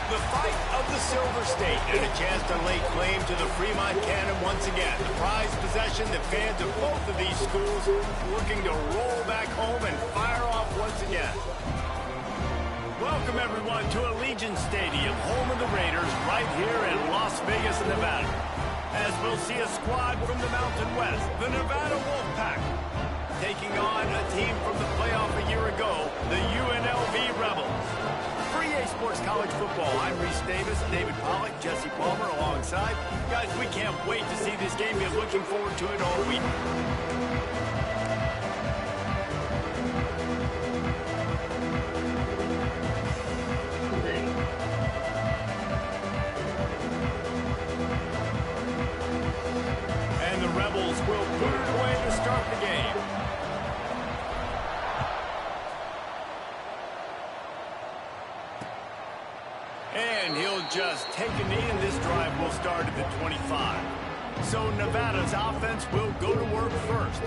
The fight of the Silver State and a chance to lay claim to the Fremont Cannon once again. The prized possession that fans of both of these schools looking to roll back home and fire off once again. Welcome everyone to Allegiant Stadium, home of the Raiders, right here in Las Vegas, Nevada. As we'll see a squad from the Mountain West, the Nevada Wolfpack, taking on a team from the playoff a year ago, the UNLV Rebels. For EA Sports College Football, I'm Reese Davis, David Pollack, Jesse Palmer alongside. Guys, we can't wait to see this game. We're looking forward to it all week. And the Rebels will put it away to start the game. And he'll just take a knee, and this drive will start at the 25. So Nevada's offense will go to work first.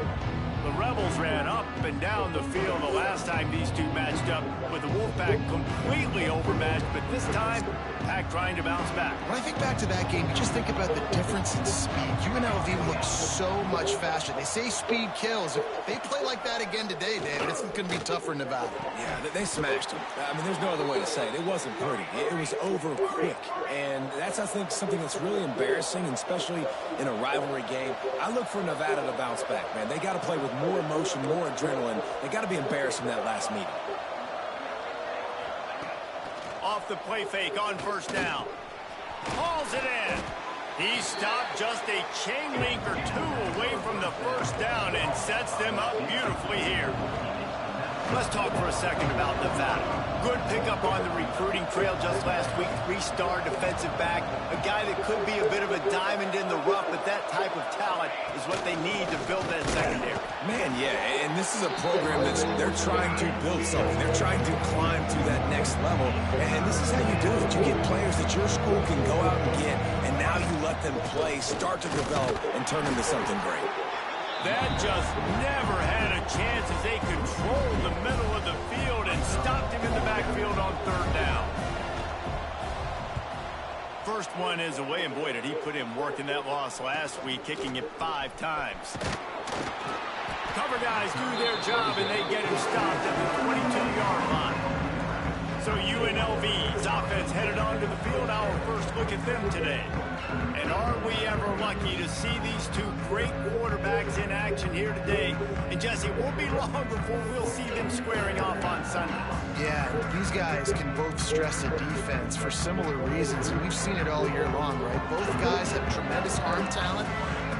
The Rebels ran up and down the field the last time these two matched up, with the Wolfpack completely overmatched, but this time, Pack trying to bounce back. When I think back to that game, you just think about the difference in speed. UNLV looks so much faster. They say speed kills. If they play like that again today, David, it's going to be tough for Nevada. Yeah, they smashed them. I mean, there's no other way to say it. It wasn't pretty. It was over quick. And that's, I think, something that's really embarrassing, and especially in a rivalry game. I look for Nevada to bounce back, man. They got to play with more emotion, more adrenaline. They got to be embarrassed in that last meeting. Off the play fake on first down. Hauls it in. He stopped just a chain link or two away from the first down and sets them up beautifully here. Let's talk for a second about Nevada. Good pickup on the recruiting trail just last week. 3-star defensive back. A guy that could be a bit of a diamond in the rough, but that type of talent is what they need to build that secondary. Man, yeah, and this is a program they're trying to build something. They're trying to climb to that next level, and this is how you do it. You get players that your school can go out and get, and now you let them play, start to develop, and turn into something great. That just never had a chance as they controlled the middle of the field and stopped him in the backfield on third down. First one is away, and boy, did he put in work in that loss last week, kicking it 5 times. Cover guys do their job, and they get him stopped at the 22-yard line. So UNLV's offense headed onto the field. Our first look at them today. And are we ever lucky to see these two great quarterbacks in action here today? And Jesse, it won't be long before we'll see them squaring off on Sunday. Yeah, these guys can both stress a defense for similar reasons, and we've seen it all year long, right? Both guys have tremendous arm talent.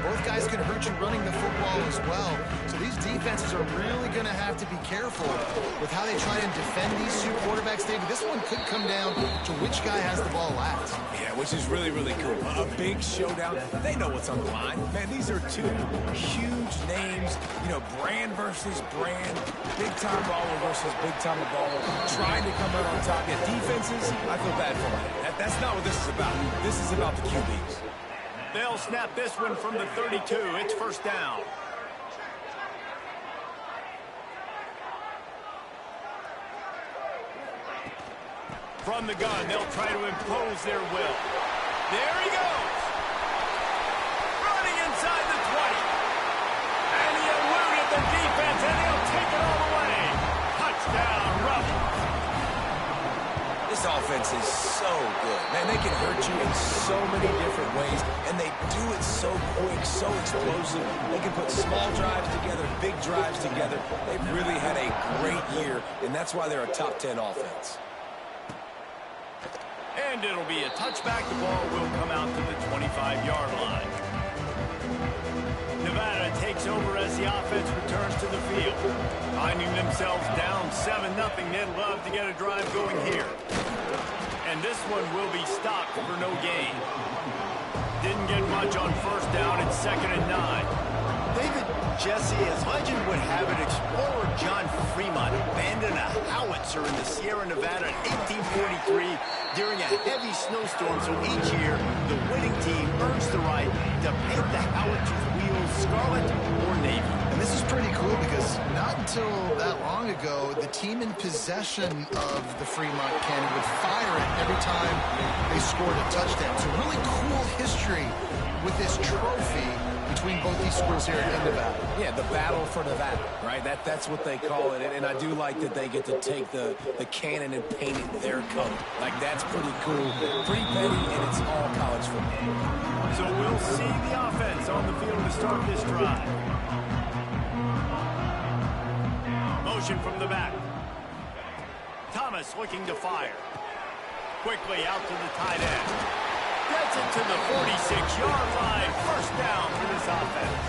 Both guys can hurt you running the football as well. So these defenses are really going to have to be careful with how they try and defend these two quarterbacks, David. This one could come down to which guy has the ball last. Yeah, which is really, really cool. A big showdown. They know what's on the line. Man, these are two huge names. You know, brand versus brand. Big-time baller versus big-time baller. Trying to come out on top. Yeah, defenses, I feel bad for them. That's not what this is about. This is about the QBs. They'll snap this one from the 32. It's first down. From the gun, they'll try to impose their will. There he goes. Running inside the 20. And he eluded the defense, and he'll take it all the way. Touchdown, Rebels. This offense is so good. Man, they can hurt you in so many different ways, and they do it so quick, so explosive. They can put small drives together, big drives together. They've really had a great year, and that's why they're a top 10 offense. And it'll be a touchback. The ball will come out to the 25-yard line. Nevada takes over as the offense returns to the field. Finding themselves down 7-0, they'd love to get a drive going here. And this one will be stopped for no gain. Didn't get much on first down. It's 2nd and 9. David, Jesse, as legend would have it, explorer John Fremont abandoned a howitzer in the Sierra Nevada in 1843 during a heavy snowstorm, so each year the winning team earns the right to paint the Howitzers' wheels scarlet or navy. And this is pretty cool because not until that long ago, the team in possession of the Fremont Cannon would fire it every time they scored a touchdown. So really cool history with this trophy between both these schools here in Nevada. Yeah, the battle for Nevada, right? That's what they call it. And I do like that they get to take the cannon and paint it their color. Like, that's pretty cool. Pretty petty, and it's all college football. So we'll see the offense on the field to start this drive. Motion from the back. Thomas looking to fire. Quickly out to the tight end. Gets it to the 46-yard line. First down for this offense.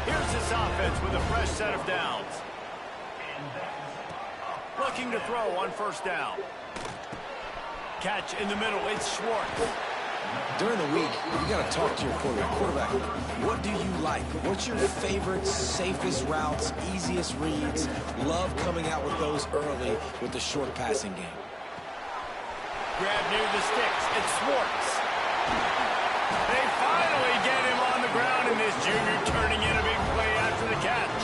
Here's this offense with a fresh set of downs. Looking to throw on first down. Catch in the middle. It's Schwartz. During the week, you got to talk to your quarterback. What do you like? What's your favorite, safest routes, easiest reads? Love coming out with those early with the short passing game. Grab near the sticks. It's Schwartz. They finally get him on the ground, and this junior turning in a big play after the catch.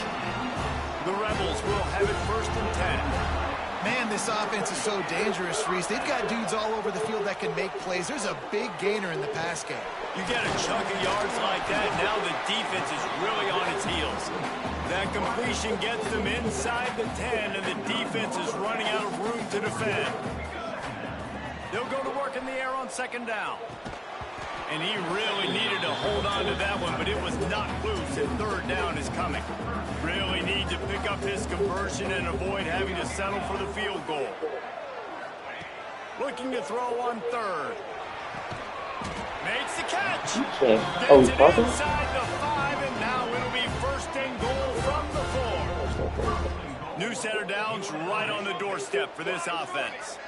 The Rebels will have it 1st and 10. Man, this offense is so dangerous, Reese. They've got dudes all over the field that can make plays. There's a big gainer in the pass game. You get a chunk of yards like that, now the defense is really on its heels. That completion gets them inside the 10, and the defense is running out of room to defend. They'll go to work in the air on 2nd down. And he really needed to hold on to that one, but it was not loose, and 3rd down is coming. Really need to pick up his conversion and avoid having to settle for the field goal. Looking to throw on 3rd. Makes the catch. Gets it inside the 5, and now it'll be 1st and goal from the 4. New set of downs right on the doorstep for this offense.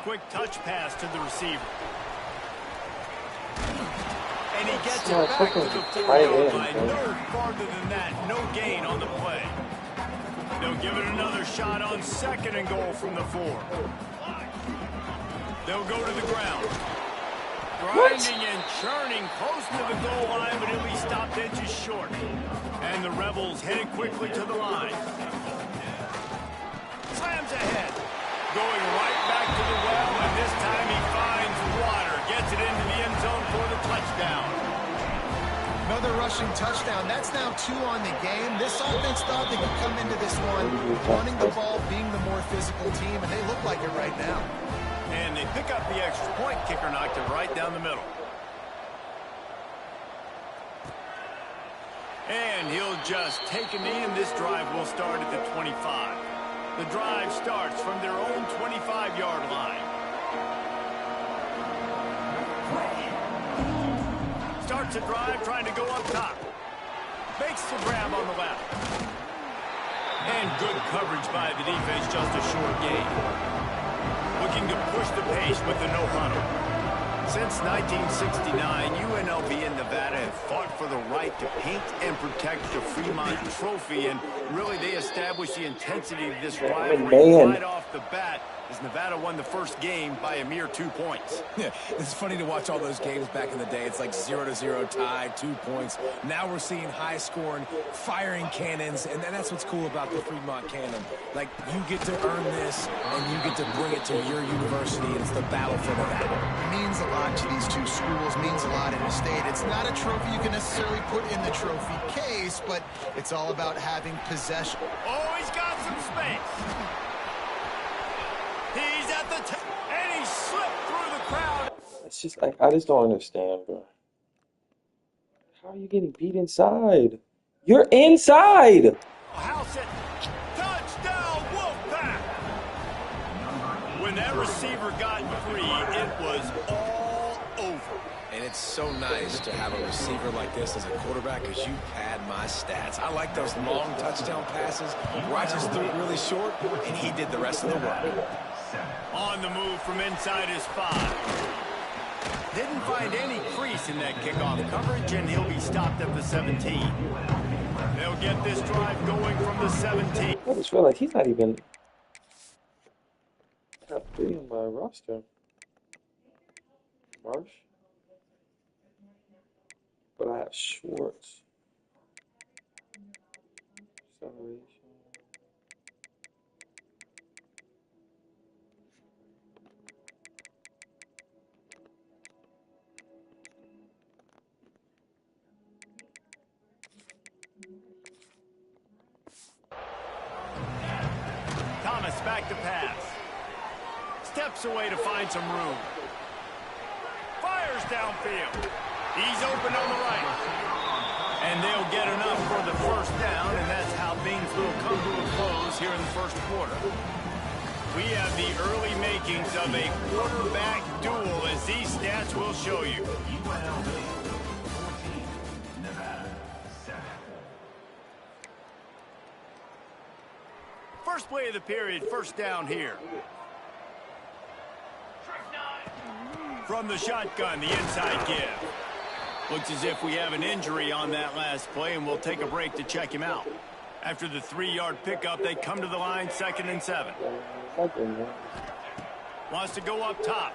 Quick touch pass to the receiver. And he gets it back to the 4-yard line. No farther than that. No gain on the play. They'll give it another shot on 2nd and goal from the 4. They'll go to the ground. Grinding and churning close to the goal line, but he'll be stopped inches short. And the Rebels headed quickly to the line. Slams ahead. Going right back to the well, and this time he finds water. Gets it into the end zone for the touchdown. Another rushing touchdown. That's now 2 on the game. This offense thought they could come into this one running the ball, being the more physical team, and they look like it right now. And they pick up the extra point. Kicker knocked it right down the middle. And he'll just take a knee, and this drive will start at the 25. The drive starts from their own 25-yard line. Starts a drive trying to go up top. Makes the grab on the left. And good coverage by the defense, just a short gain. Looking to push the pace with the no huddle. Since 1969, UNLV and Nevada have fought for the right to paint and protect the Fremont Trophy, and really they established the intensity of this rivalry right off the bat as Nevada won the first game by a mere 2 points. Yeah, it's funny to watch all those games back in the day. It's like 0-0 tie, 2 points. Now we're seeing high-scoring, firing cannons, and that's what's cool about the Fremont Cannon. Like, you get to earn this, and you get to bring it to your university, and it's the battle for Nevada. It means a lot to these two schools, means a lot in the state. It's not a trophy you can necessarily put in the trophy case, but it's all about having possession. Oh, he's got some space. He's at the top, and he slipped through the crowd. It's just like, I just don't understand, bro. How are you getting beat inside? You're inside! House it. Touchdown, Wolfpack! When that receiver got free, it was all over. And it's so nice to have a receiver like this as a quarterback because you pad my stats. I like those long touchdown passes where I just threw it really short, and he did the rest of the work. On the move from inside his 5. Didn't find any crease in that kickoff coverage, and he'll be stopped at the 17. They'll get this drive going from the 17. I just feel like he's not even top 3 on my roster. Marsh. But I have Schwartz. Acceleration. Thomas back to pass. Steps away to find some room. Fires downfield. He's open on the right. And they'll get enough for the first down, and that's how things will come to a close here in the first quarter. We have the early makings of a quarterback duel, as these stats will show you. First play of the period, first down here. From the shotgun, the inside give. Looks as if we have an injury on that last play, and we'll take a break to check him out. After the 3-yard pickup, they come to the line, 2nd and 7. Wants to go up top.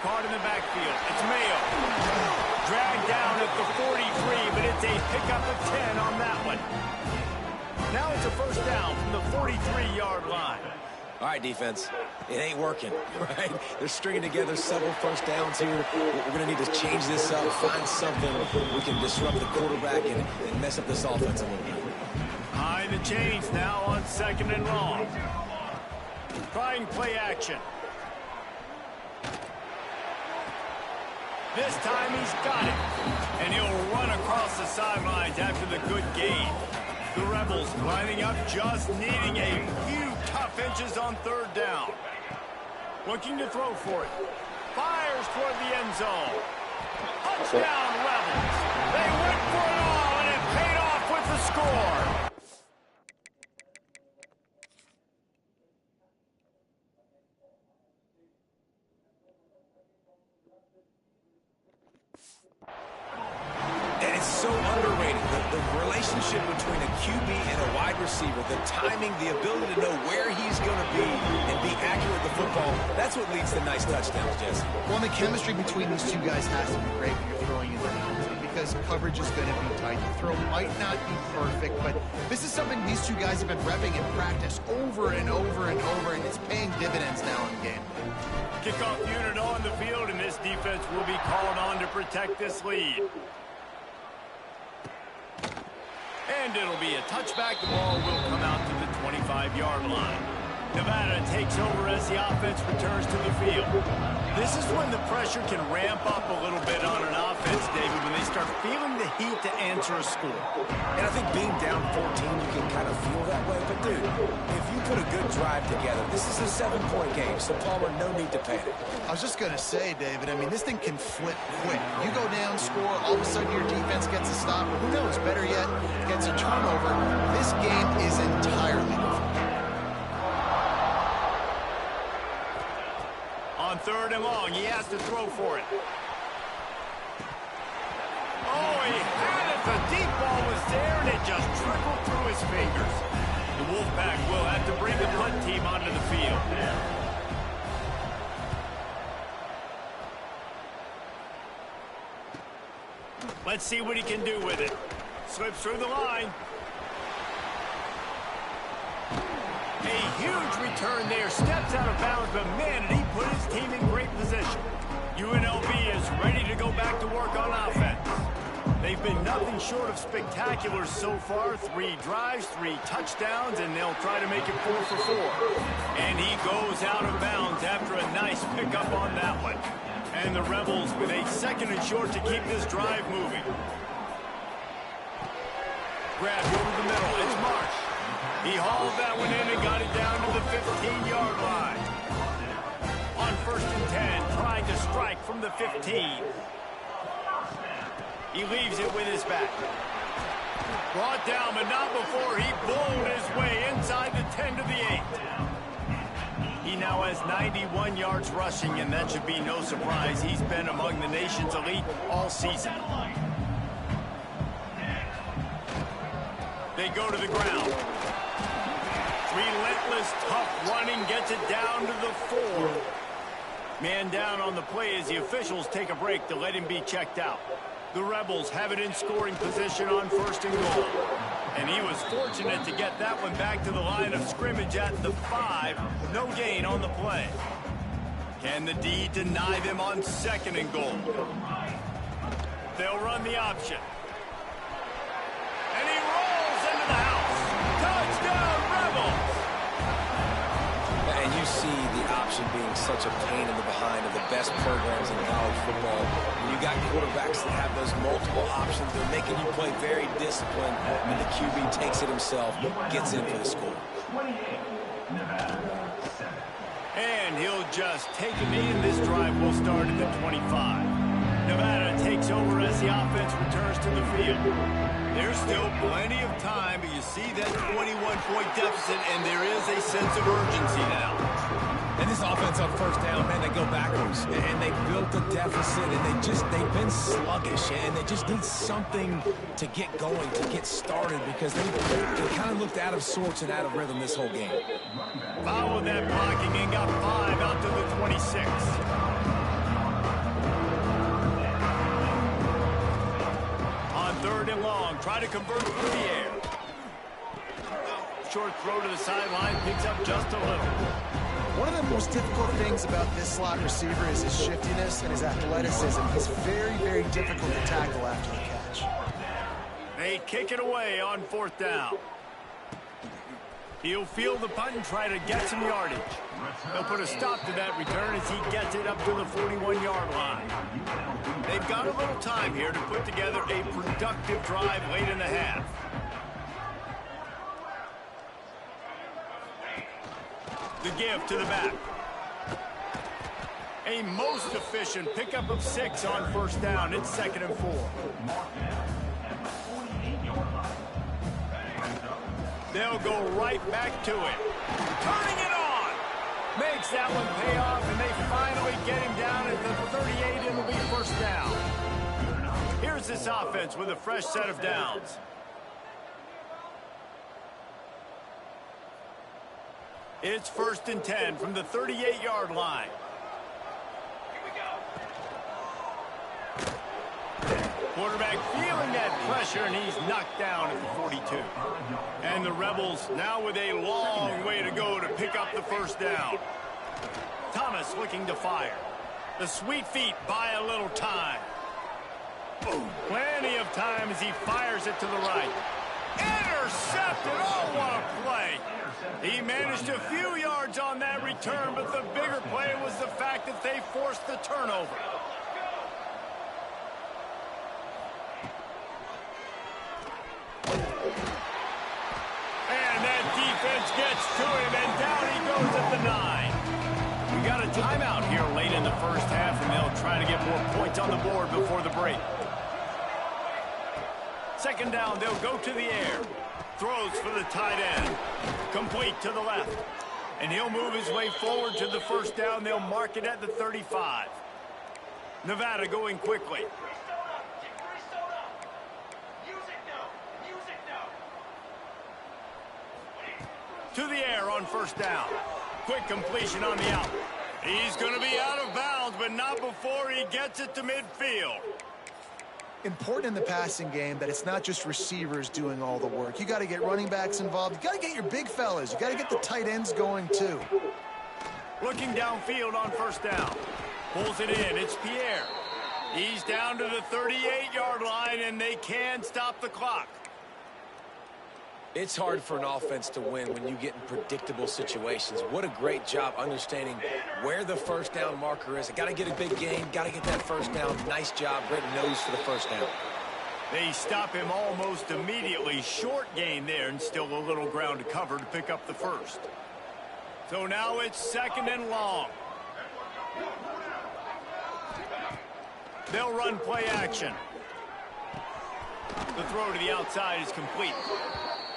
Caught in the backfield. It's Mayo. Dragged down at the 43, but it's a pickup of 10 on that one. Now it's a first down from the 43-yard line. All right, defense, it ain't working, right? They're stringing together several first downs here. We're going to need to change this up, find something we can disrupt the quarterback and mess up this offense a little bit. High the chains now on 2nd and long. Trying play action. This time he's got it. And he'll run across the sidelines after the good gain. The Rebels lining up, just needing a few tough inches on 3rd down. Looking to throw for it. Fires toward the end zone. Touchdown, Rebels. They went for it all, and it paid off with the score. And it's so underrated. The relationship between a QB and a wide receiver, the timing, the ability to know where he's going to be and be accurate with the football, that's what leads to nice touchdowns, Jesse. Well, the chemistry between these two guys has to be great when you're throwing in the penalty because coverage is going to be tight. The throw might not be perfect, but this is something these two guys have been repping in practice over and over and over, and it's paying dividends now in the game. Kickoff unit on the field, and this defense will be called on to protect this lead. And it'll be a touchback. The ball will come out to the 25-yard line. Nevada takes over as the offense returns to the field. This is when the pressure can ramp up a little bit on an offense, David, when they start feeling the heat to answer a score. And I think being down 14, you can kind of feel that way. But, dude, if you put a good drive together, this is a 7-point game, so Palmer, no need to panic. I was just going to say, David, I mean, this thing can flip quick. You go down, score, all of a sudden your defense gets a stop. Who knows? Better yet, gets a turnover. This game is entirely different. On 3rd and long, he has to throw for it. Oh, he had it. The deep ball was there, and it just trickled through his fingers. The Wolfpack will have to bring the punt team onto the field. Let's see what he can do with it. Slips through the line. A huge return there. Steps out of bounds, but man, did he put his team in great position. UNLV is ready to go back to work on offense. They've been nothing short of spectacular so far. 3 drives, 3 touchdowns, and they'll try to make it 4 for 4. And he goes out of bounds after a nice pickup on that one. And the Rebels with a 2nd and short to keep this drive moving. Grab over the middle. It's Marsh. He hauled that one in and got it down to the 15-yard line. On 1st and 10, trying to strike from the 15. He leaves it with his back. Brought down, but not before he bowled his way inside the 10 to the 8. He now has 91 yards rushing, and that should be no surprise. He's been among the nation's elite all season. They go to the ground. Relentless, tough running gets it down to the 4. Man down on the play as the officials take a break to let him be checked out. The Rebels have it in scoring position on 1st and goal. And he was fortunate to get that one back to the line of scrimmage at the 5. No gain on the play. Can the D deny them on 2nd and goal? They'll run the option. And he rolls into the house. Touchdown, Rebels! And you see the option being such a pain in the behind of the best programs in college football. When you got quarterbacks that have those multiple options, they're making you play very disciplined, and the QB takes it himself, gets in for the score. And he'll just take a knee, and this drive will start at the 25. Nevada takes over as the offense returns to the field. There's still plenty of time, but you see that 21-point deficit, and there is a sense of urgency now. And this offense on 1st down, man, they go backwards. And they built a deficit, and they've been sluggish, and they just need something to get going, to get started, because they kind of looked out of sorts and out of rhythm this whole game. Followed that blocking and got 5 out to the 26. On 3rd and long, try to convert through the air. Short throw to the sideline, picks up just a little. One of the most difficult things about this slot receiver is his shiftiness and his athleticism. He's very, very difficult to tackle after the catch. They kick it away on 4th down. He'll field the punt and try to get some yardage. They'll put a stop to that return as he gets it up to the 41-yard line. They've got a little time here to put together a productive drive late in the half. The give to the back. A most efficient pickup of 6 on 1st down. It's 2nd and 4. They'll go right back to it. Turning it on. Makes that one pay off, and they finally get him down at the 38. It'll be 1st down. Here's this offense with a fresh set of downs. It's 1st and 10 from the 38-yard line. Quarterback feeling that pressure, and he's knocked down at the 42. And the Rebels now with a long way to go to pick up the 1st down. Thomas looking to fire. The sweet feet buy a little time. Plenty of time as he fires it to the right. Intercepted! Oh, what a play! He managed a few yards on that return, but the bigger play was the fact that they forced the turnover. And that defense gets to him, and down he goes at the 9. We got a timeout here late in the 1st half, and they'll try to get more points on the board before the break. 2nd down, they'll go to the air. Throws for the tight end. Complete to the left. And he'll move his way forward to the 1st down. They'll mark it at the 35. Nevada going quickly. To the air on 1st down. Quick completion on the out. He's going to be out of bounds, but not before he gets it to midfield. Important in the passing game that it's not just receivers doing all the work. You got to get running backs involved. You got to get your big fellas. You got to get the tight ends going too. Looking downfield on 1st down. Pulls it in. It's Pierre. He's down to the 38-yard line, and they can stop the clock. It's hard for an offense to win when you get in predictable situations. What a great job understanding where the 1st down marker is. Got to get a big gain, got to get that 1st down. Nice job, great nose for the 1st down. They stop him almost immediately. Short gain there, and still a little ground to cover to pick up the 1st. So now it's 2nd and long. They'll run play action. The throw to the outside is complete.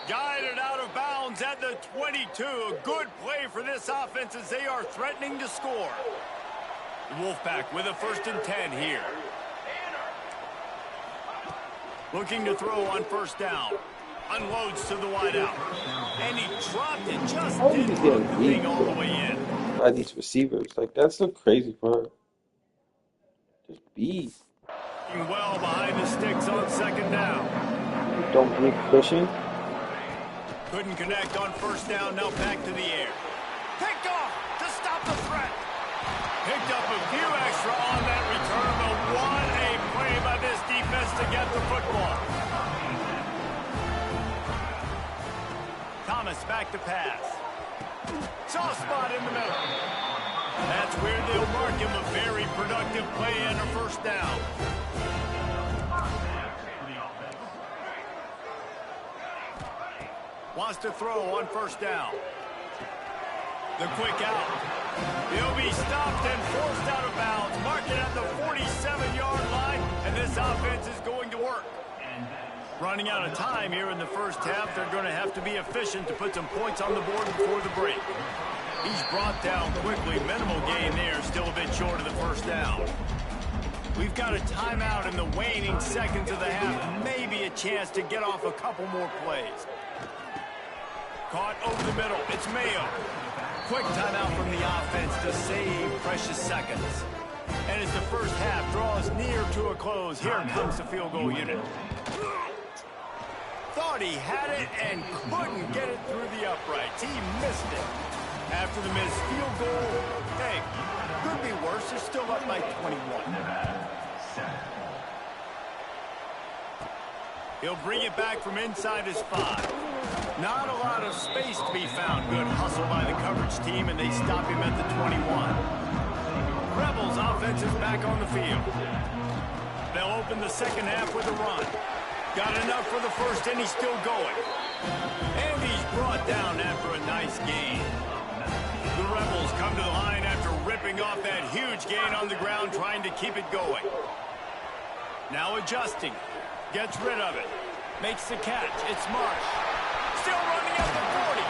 Guided out of bounds at the 22. A good play for this offense as they are threatening to score. The Wolfpack with a 1st and 10 here. Looking to throw on 1st down. Unloads to the wideout. And he dropped it, just How are you didn't getting put the beat thing all the way in. by these receivers? Like, that's the crazy part. Just beat. Well behind the sticks on second down. Don't be pushing. Couldn't connect on first down, now back to the air. Picked off to stop the threat. Picked up a few extra on that return, but what a play by this defense to get the football. Thomas back to pass. Soft spot in the middle. That's where they'll mark him. A very productive play and a first down. Wants to throw on first down. The quick out. He'll be stopped and forced out of bounds. Mark it at the 47-yard line, and this offense is going to work. Running out of time here in the first half. They're going to have to be efficient to put some points on the board before the break. He's brought down quickly. Minimal gain there. Still a bit short of the first down. We've got a timeout in the waning seconds of the half. Maybe a chance to get off a couple more plays. Caught over the middle. It's Mayo. Quick timeout from the offense to save precious seconds. And as the first half draws near to a close, here comes the field goal unit. Thought he had it and couldn't get it through the uprights. He missed it. After the missed field goal, hey, could be worse. They're still up by 21. He'll bring it back from inside his 5. Not a lot of space to be found. Good hustle by the coverage team, and they stop him at the 21. Rebels offense is back on the field. They'll open the second half with a run. Got enough for the first, and he's still going. And he's brought down after a nice gain. The Rebels come to the line after ripping off that huge gain on the ground, trying to keep it going. Now adjusting. Gets rid of it. Makes the catch. It's Marsh. Still running at the 40.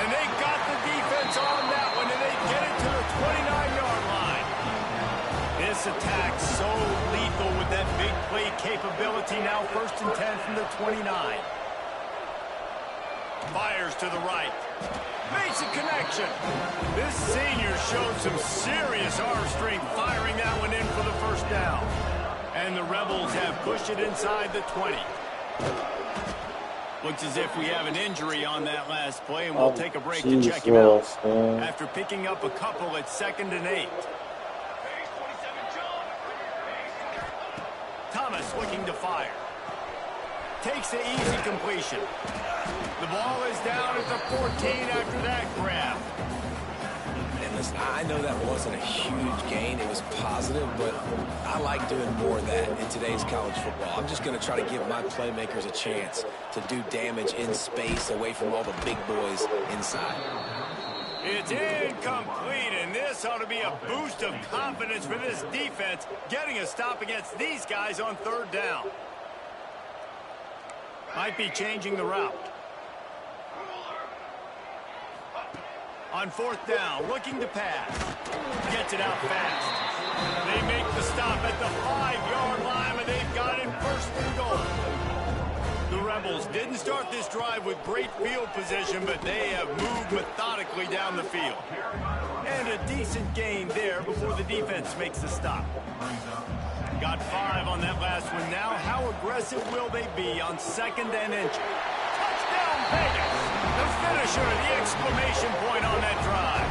And they got the defense on that one, and they get it to the 29-yard line. This attack so lethal with that big play capability. Now 1st and 10 from the 29. Fires to the right. Makes a connection. This senior showed some serious arm strength firing that one in for the first down. And the Rebels have pushed it inside the 20. Looks as if we have an injury on that last play, and we'll take a break to check him out. After picking up a couple at 2nd and 8. Thomas looking to fire. Takes an easy completion. The ball is down at the 14 after that grab. And listen, I know that wasn't a huge gain. It was positive, but I like doing more of that in today's college football. I'm just going to try to give my playmakers a chance to do damage in space away from all the big boys inside. It's incomplete, and this ought to be a boost of confidence for this defense, getting a stop against these guys on 3rd down. Might be changing the route. On 4th down, looking to pass. Gets it out fast. They make the stop at the 5-yard line, and they've got it 1st and goal. The Rebels didn't start this drive with great field position, but they have moved methodically down the field. And a decent gain there before the defense makes the stop. Got 5 on that last one now. How aggressive will they be on 2nd and inches? Touchdown, Vegas! The finisher, the exclamation point on that drive.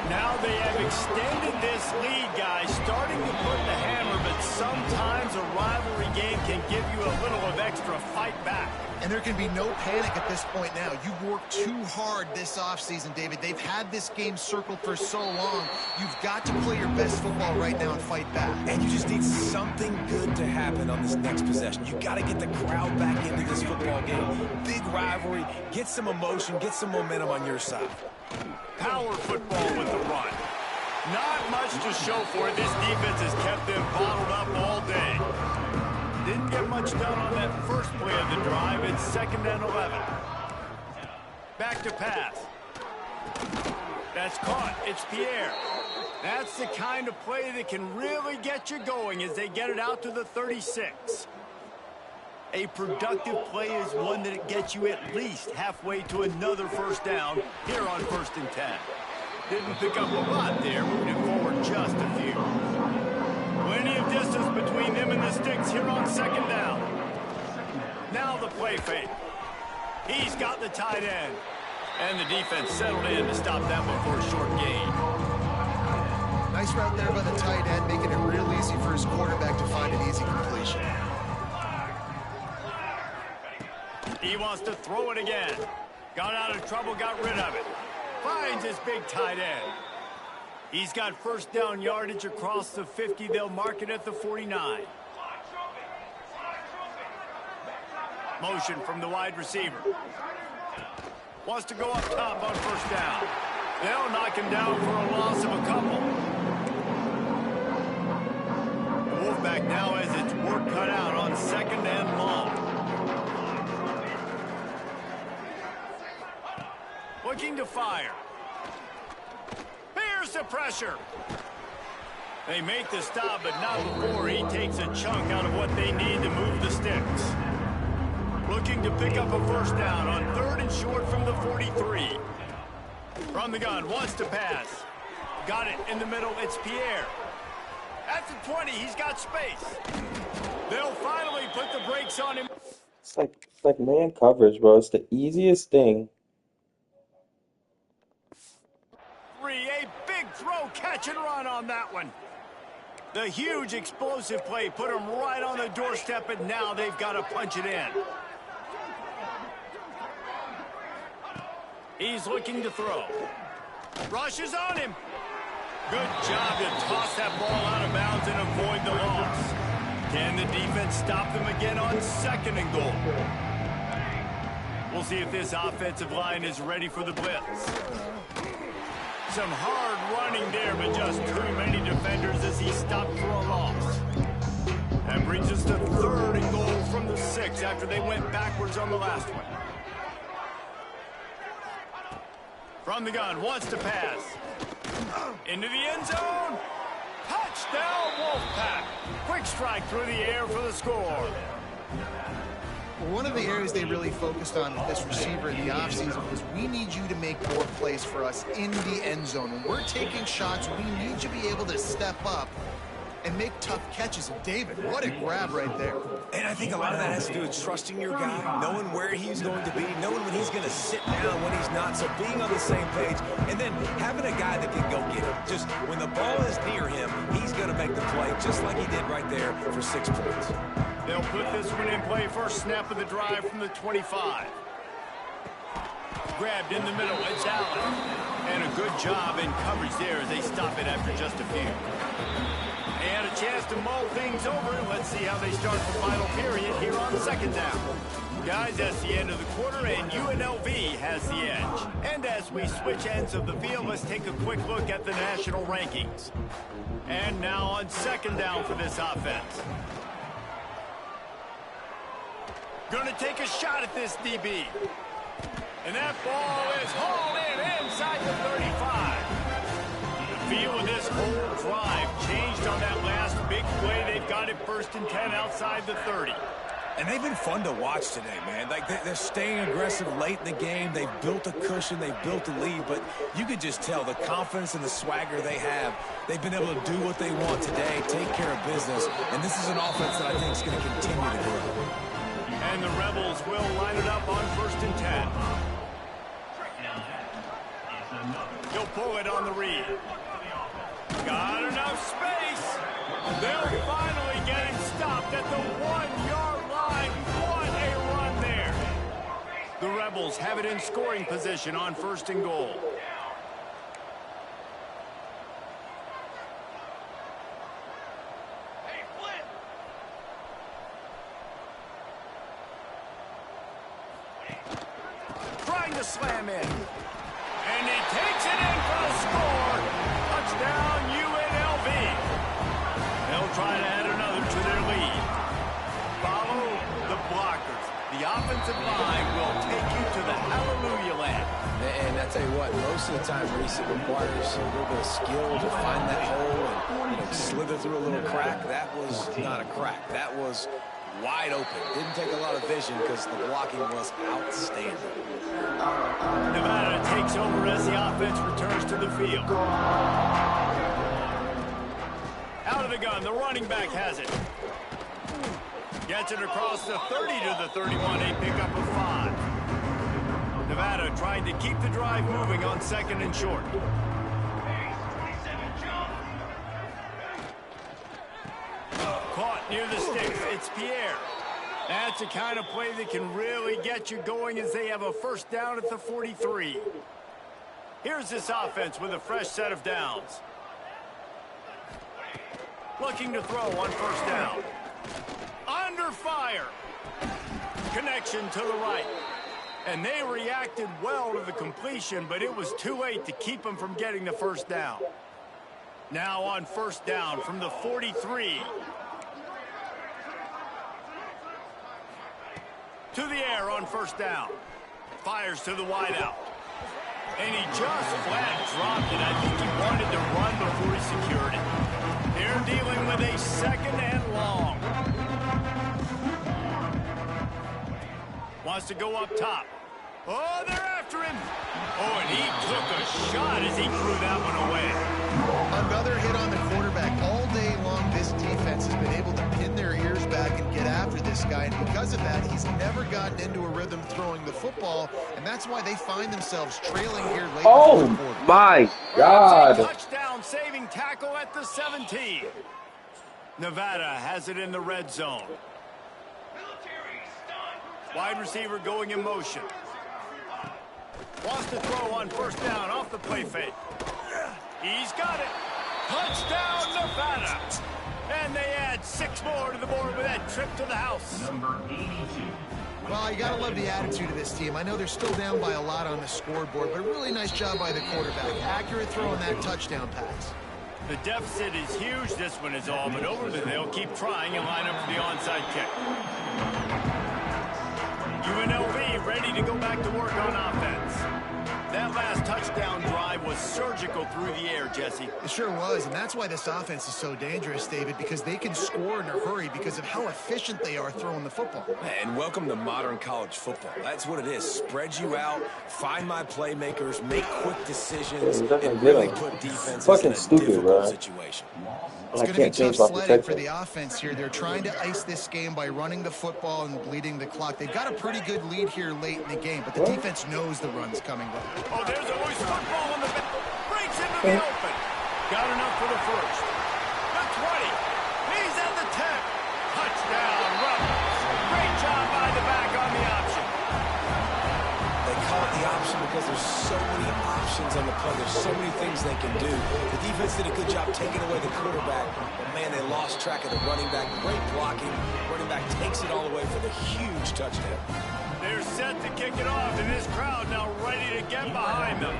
Now they have extended this lead, guys, starting to put the hammer, but sometimes a rivalry game can give you a little of extra fight back. And there can be no panic at this point now. You've worked too hard this offseason, David. They've had this game circled for so long. You've got to play your best football right now and fight back. And you just need something good to happen on this next possession. You got to get the crowd back into this football game. Big rivalry. Get some emotion. Get some momentum on your side. Power football with the run. Not much to show for it. This defense has kept them bottled up all day. Didn't get much done on that first play of the drive. It's 2nd and 11. Back to pass. That's caught. It's Pierre. That's the kind of play that can really get you going as they get it out to the 36. A productive play is one that gets you at least halfway to another first down here on 1st and 10. Didn't pick up a lot there, moving it forward just a few. Plenty of distance between them and the sticks here on 2nd down. Now the play fake. He's got the tight end. And the defense settled in to stop that one for a short gain. Nice route there by the tight end, making it real easy for his quarterback to find an easy completion. He wants to throw it again. Got out of trouble, got rid of it. Finds his big tight end. He's got first down yardage across the 50. They'll mark it at the 49. Motion from the wide receiver. Wants to go up top on first down. They'll knock him down for a loss of a couple. The Wolfpack now has its work cut out on 2nd and long. Looking to fire. Here's the pressure. They make the stop, but not before he takes a chunk out of what they need to move the sticks. Looking to pick up a first down on 3rd and short from the 43. From the gun, wants to pass. Got it in the middle, it's Pierre. At the 20, he's got space. They'll finally put the brakes on him. It's like man coverage, bro. It's the easiest thing. A big throw, catch and run on that one. The huge explosive play put him right on the doorstep, and now they've got to punch it in. He's looking to throw. Rushes on him. Good job to toss that ball out of bounds and avoid the loss. Can the defense stop them again on 2nd and goal? We'll see if this offensive line is ready for the blitz. Some hard running there, but just too many defenders as he stopped for a loss. That brings us to 3rd and goal from the 6 after they went backwards on the last one. From the gun, wants to pass. Into the end zone. Touchdown, Wolfpack. Quick strike through the air for the score. Well, one of the areas they really focused on with this receiver in the offseason was we need you to make more plays for us in the end zone. When we're taking shots, we need you to be able to step up and make tough catches. And David, what a grab right there. And I think a lot of that has to do with trusting your guy, knowing where he's going to be, knowing when he's going to sit down, when he's not, so being on the same page, and then having a guy that can go get it. Just when the ball is near him, he's going to make the play, just like he did right there for 6 points. They'll put this one in play. First snap of the drive from the 25. Grabbed in the middle, it's Allen. And a good job in coverage there as they stop it after just a few. They had a chance to mull things over, and let's see how they start the final period here on 2nd down. Guys, that's the end of the quarter, and UNLV has the edge. And as we switch ends of the field, let's take a quick look at the national rankings. And now on 2nd down for this offense. Going to take a shot at this DB. And that ball is hauled in inside the 35. The feel of this whole drive changed on that last big play. They've got it 1st and 10 outside the 30. And they've been fun to watch today, man. Like they're staying aggressive late in the game. They've built a cushion. They've built a lead. But you could just tell the confidence and the swagger they have. They've been able to do what they want today, take care of business. And this is an offense that I think is going to continue to grow. And the Rebels will line it up on 1st and 10. He'll pull it on the read. Got enough space. They'll finally get him stopped at the 1-yard line. What a run there. The Rebels have it in scoring position on 1st and goal. Trying to slam in. And he takes it in for a score. Touchdown, UNLV. They'll try to add another to their lead. Follow the blockers. The offensive line will take you to the hallelujah land. And I tell you what, most of the time, Reese, it requires a little bit of skill to find that hole and slither through a little crack. That was not a crack. That was wide open. Didn't take a lot of vision because the blocking was outstanding. Nevada takes over as the offense returns to the field. Out of the gun, the running back has it. Gets it across the 30 to the 31, a pickup of 5. Nevada trying to keep the drive moving on 2nd and short. Caught near the sticks. It's Pierre. That's the kind of play that can really get you going as they have a first down at the 43. Here's this offense with a fresh set of downs. Looking to throw on first down. Under fire. Connection to the right. And they reacted well to the completion, but it was too late to keep them from getting the first down. Now on first down from the 43. To the air on first down. Fires to the wideout. And he just flat dropped it. I think he wanted to run before he secured it. They're dealing with a 2nd and long. Wants to go up top. Oh, they're after him. Oh, and he took a shot as he threw that one away. Another hit on the quarterback. All day long, this defense has been able to pin their ears back and get after this guy. And because of that, he's never gotten into a rhythm throwing the football. And that's why they find themselves trailing here late. Oh, my God. Touchdown saving tackle at the 17. Nevada has it in the red zone. Wide receiver going in motion. Wants to throw on first down off the play fake. He's got it. Touchdown, Nevada. And they add 6 more to the board with that trip to the house. Number 82. Well, you got to love the attitude of this team. I know they're still down by a lot on the scoreboard, but a really nice job by the quarterback. Accurate throw on that touchdown pass. The deficit is huge. This one is all but over, but they'll keep trying and line up for the onside kick. UNLV ready to go back to work on offense. That last touchdown drive was surgical through the air, Jesse. It sure was, and that's why this offense is so dangerous, David, because they can score in a hurry because of how efficient they are throwing the football. And welcome to modern college football. That's what it is. Spread you out, find my playmakers, make quick decisions, and really put defenses in a difficult situation. It's going to be tough sledding for the offense here. They're trying to ice this game by running the football and bleeding the clock. They've got a pretty good lead here late in the game, but the defense knows the run's coming. Oh, there's always football in the back. Breaks into the open. Got enough for the first. The 20. He's at the 10. Touchdown, Rebels. Great job by the back on the option. They call it the option because there's so many options on the play. There's so many things they can do. The defense did a good job taking away the quarterback, but man, they lost track of the running back. Great blocking. Running back takes it all away for the huge touchdown. They're set to kick it off, and this crowd now ready to get behind them.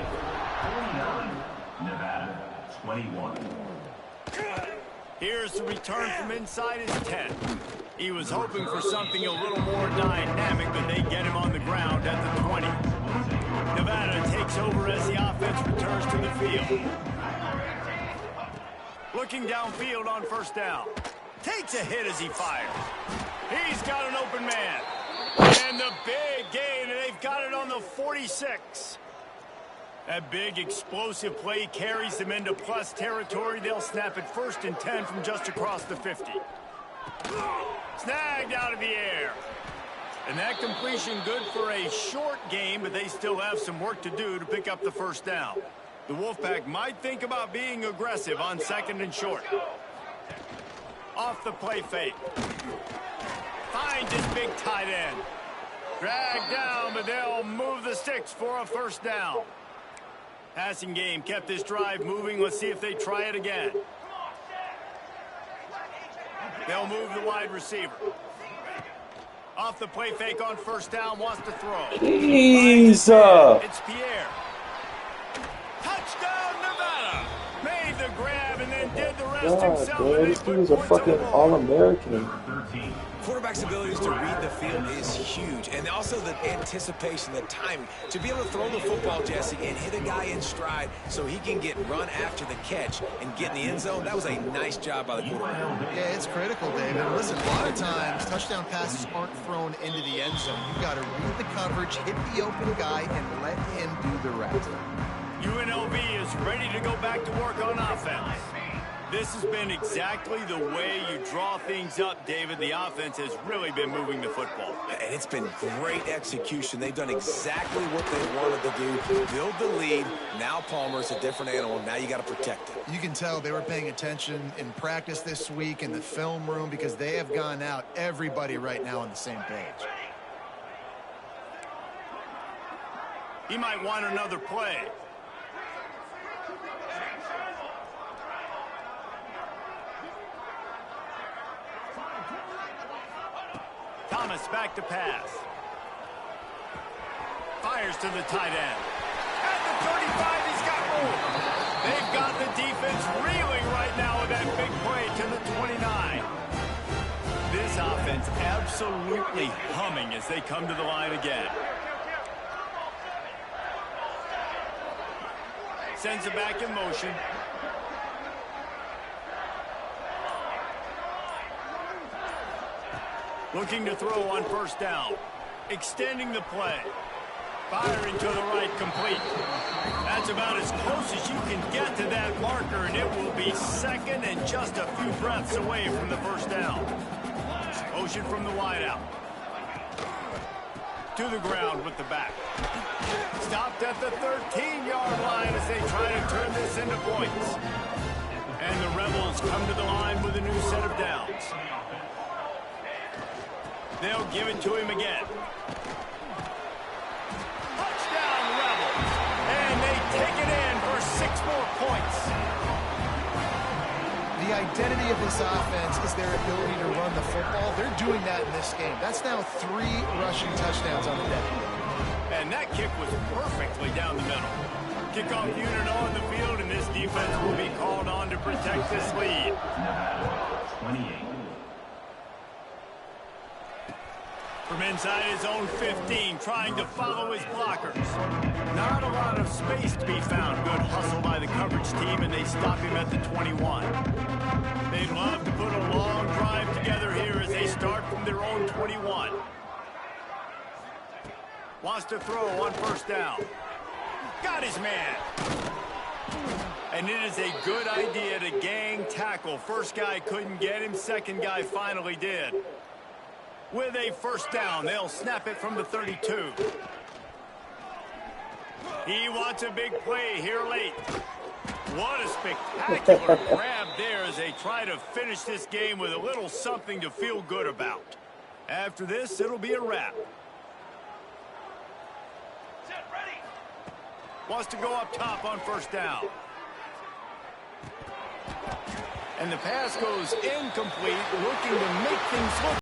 49, Nevada, 21. Here's the return from inside his 10. He was hoping for something a little more dynamic, but they get him on the ground at the 20. Nevada takes over as the offense returns to the field. Looking downfield on first down. Takes a hit as he fires. He's got an open man. And the big gain, and they've got it on the 46. That big explosive play carries them into plus territory. They'll snap it 1st and 10 from just across the 50. Snagged out of the air. And that completion good for a short game, but they still have some work to do to pick up the first down. The Wolfpack might think about being aggressive on 2nd and short. Off the play fake. Finds his big tight end. Dragged down, but they'll move the sticks for a first down. Passing game kept this drive moving. Let's see if they try it again. They'll move the wide receiver. Off the play fake on first down, wants to throw. Jeez. It's Pierre. Touchdown, Nevada. Made the grab and then did the rest just God, himself. man, this dude is a fucking All-American. Quarterback's abilities to read the field is huge, and also the anticipation, the timing. To be able to throw the football, Jesse, and hit a guy in stride so he can get run after the catch and get in the end zone, that was a nice job by the quarterback. Yeah, it's critical, David. Listen, a lot of times, touchdown passes aren't thrown into the end zone. You've got to read the coverage, hit the open guy, and let him do the rest. UNLV is ready to go back to work on offense. This has been exactly the way you draw things up, David. The offense has really been moving the football. And it's been great execution. They've done exactly what they wanted to do. Build the lead. Now Palmer's a different animal. Now you got to protect it. You can tell they were paying attention in practice this week in the film room because they have gone out, everybody right now on the same page. He might want another play. Thomas back to pass. Fires to the tight end. At the 35, he's got room. They've got the defense reeling right now with that big play to the 29. This offense absolutely humming as they come to the line again. Sends it back in motion. Looking to throw on first down. Extending the play. Firing to the right, complete. That's about as close as you can get to that marker, and it will be second and just a few breaths away from the first down. Motion from the wideout. To the ground with the back. Stopped at the 13-yard line as they try to turn this into points. And the Rebels come to the line with a new set of downs. They'll give it to him again. Touchdown, Rebels. And they take it in for 6 more points. The identity of this offense is their ability to run the football. They're doing that in this game. That's now 3 rushing touchdowns on the day. And that kick was perfectly down the middle. Kickoff unit on the field, and this defense will be called on to protect this lead. Nevada, 28. From inside his own 15, trying to follow his blockers. Not a lot of space to be found. Good hustle by the coverage team, and they stop him at the 21. They'd love to put a long drive together here as they start from their own 21. Wants to throw on first down. Got his man. And it is a good idea to gang tackle. First guy couldn't get him. Second guy finally did. With a first down, they'll snap it from the 32. He wants a big play here late. What a spectacular grab there as they try to finish this game with a little something to feel good about. After this, it'll be a wrap. Wants to go up top on first down. And the pass goes incomplete, looking to make things look